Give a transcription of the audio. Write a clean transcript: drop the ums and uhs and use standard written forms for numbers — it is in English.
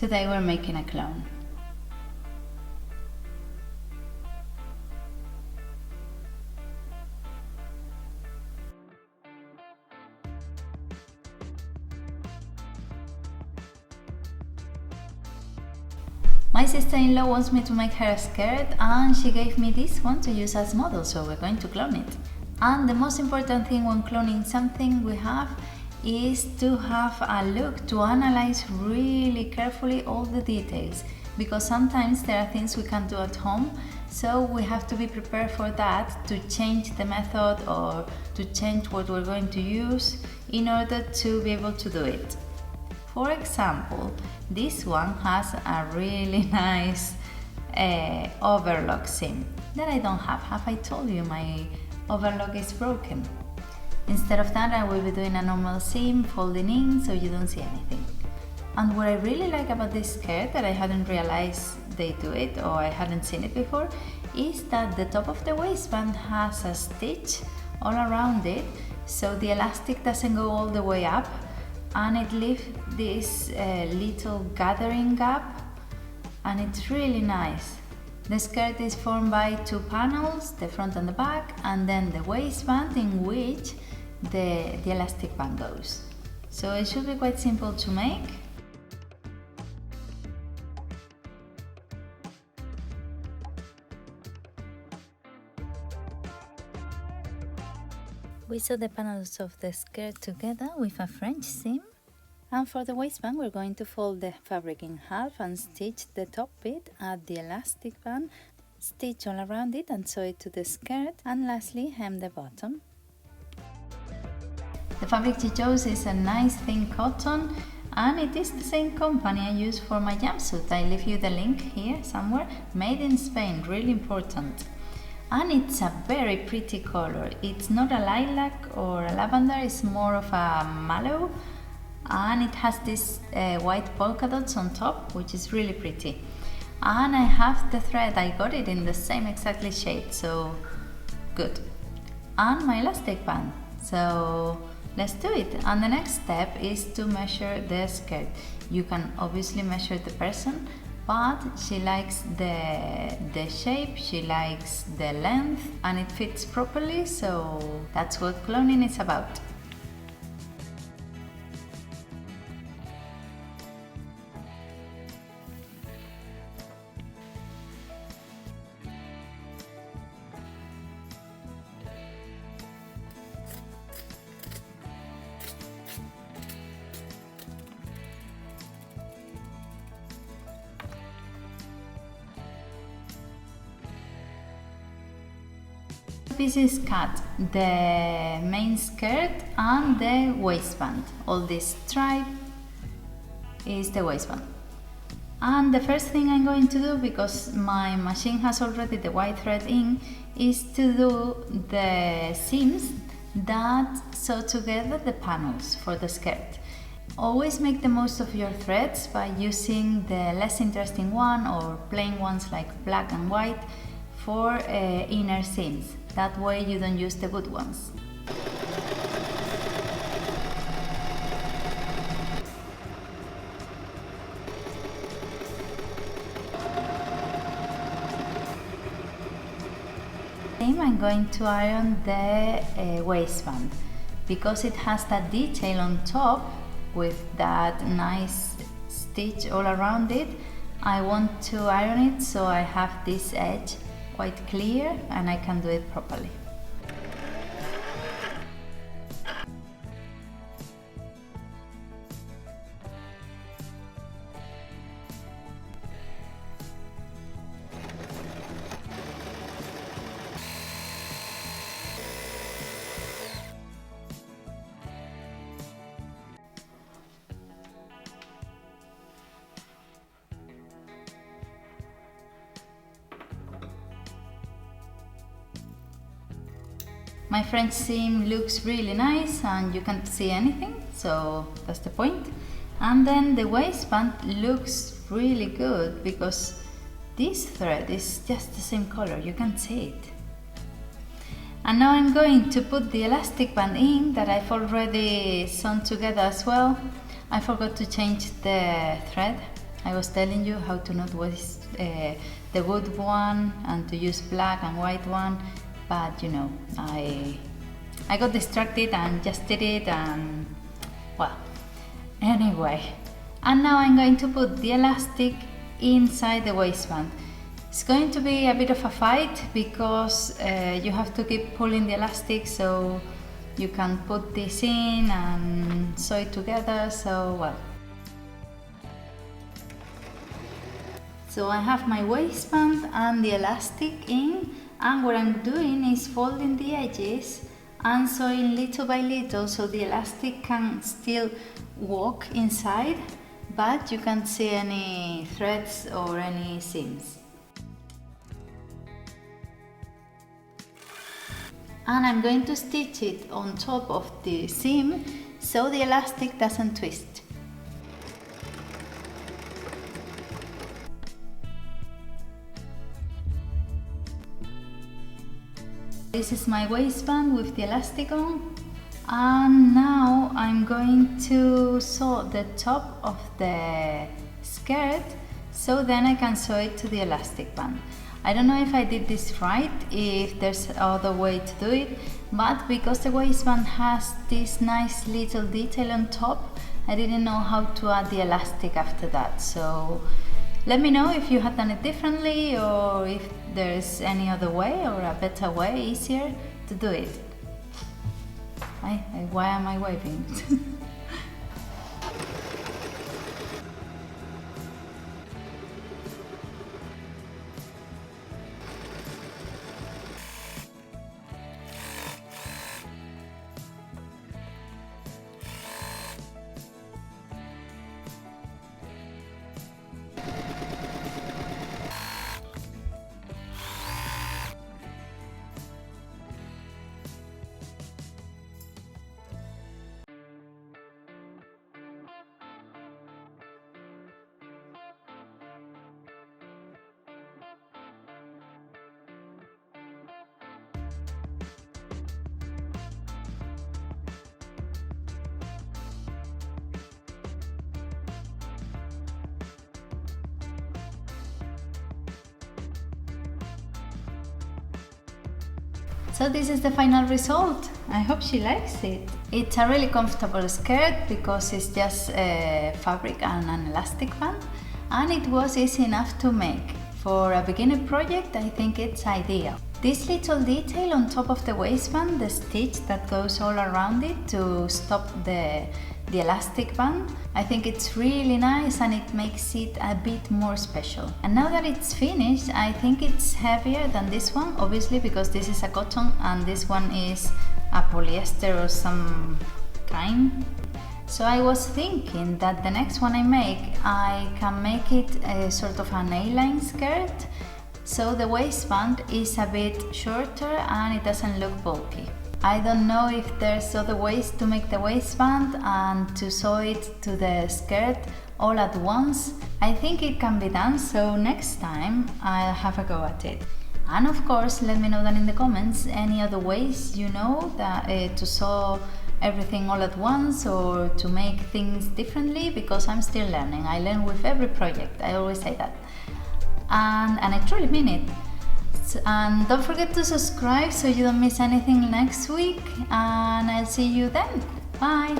Today we're making a clone. My sister-in-law wants me to make her a skirt and she gave me this one to use as model, so we're going to clone it. And the most important thing when cloning something we have is to have a look, to analyze really carefully all the details, because sometimes there are things we can't do at home, so we have to be prepared for that, to change the method or to change what we're going to use in order to be able to do it. For example, this one has a really nice overlock seam that I don't have. Have I told you my overlock is broken? Instead of that, I will be doing a normal seam, folding in so you don't see anything. And what I really like about this skirt, that I hadn't realized they do it or I hadn't seen it before, is that the top of the waistband has a stitch all around it, so the elastic doesn't go all the way up, and it leaves this little gathering gap, and it's really nice. The skirt is formed by two panels, the front and the back, and then the waistband in which the elastic band goes. So it should be quite simple to make. We sew the panels of the skirt together with a French seam, and for the waistband we're going to fold the fabric in half and stitch the top bit at the elastic band, stitch all around it and sew it to the skirt, and lastly hem the bottom. The fabric she chose is a nice thin cotton, and it is the same company I use for my jumpsuit. I leave you the link here somewhere. Made in Spain, really important. And it's a very pretty color. It's not a lilac or a lavender, it's more of a mallow, and it has this white polka dots on top, which is really pretty. And I have the thread, I got it in the same exactly shade, so good. And my elastic band, so let's do it. And the next step is to measure the skirt. You can obviously measure the person, but she likes the shape, she likes the length, and it fits properly, so that's what cloning is about. Pieces cut the main skirt and the waistband. All this stripe is the waistband. And the first thing I'm going to do, because my machine has already the white thread in, is to do the seams that sew together the panels for the skirt. Always make the most of your threads by using the less interesting one or plain ones like black and white for inner seams. That way you don't use the good ones. I'm going to iron the waistband, because it has that detail on top with that nice stitch all around it. I want to iron it so I have this edge quite clear and I can do it properly. My French seam looks really nice and you can't see anything, so that's the point. And then the waistband looks really good because this thread is just the same color, you can't see it. And now I'm going to put the elastic band in that I've already sewn together as well. I forgot to change the thread, I was telling you how to knot waist, the good one, and to use black and white one, but you know, I got distracted and just did it, and well, anyway. And now I'm going to put the elastic inside the waistband. It's going to be a bit of a fight because you have to keep pulling the elastic so you can put this in and sew it together, so well. So I have my waistband and the elastic in, and what I'm doing is folding the edges and sewing little by little so the elastic can still walk inside, but you can't see any threads or any seams. And I'm going to stitch it on top of the seam so the elastic doesn't twist. This is my waistband with the elastic on, and now I'm going to sew the top of the skirt so then I can sew it to the elastic band. I don't know if I did this right, if there's other way to do it, but because the waistband has this nice little detail on top, I didn't know how to add the elastic after that. So let me know if you had done it differently or if there's any other way or a better way, easier to do it. Why am I waving? So this is the final result. I hope she likes it. It's a really comfortable skirt because it's just fabric and an elastic band, and it was easy enough to make. For a beginner project, I think it's ideal. This little detail on top of the waistband, the stitch that goes all around it to stop the elastic band, I think it's really nice and it makes it a bit more special. And now that it's finished, I think it's heavier than this one, obviously because this is a cotton and this one is a polyester or some kind. So I was thinking that the next one I can make it a sort of an A-line skirt, so the waistband is a bit shorter and it doesn't look bulky. I don't know if there's other ways to make the waistband and to sew it to the skirt all at once. I think it can be done, so next time I'll have a go at it. And of course, let me know down in the comments any other ways you know that to sew everything all at once or to make things differently, because I'm still learning. I learn with every project, I always say that. And I truly mean it. And don't forget to subscribe so you don't miss anything next week, and I'll see you then. Bye!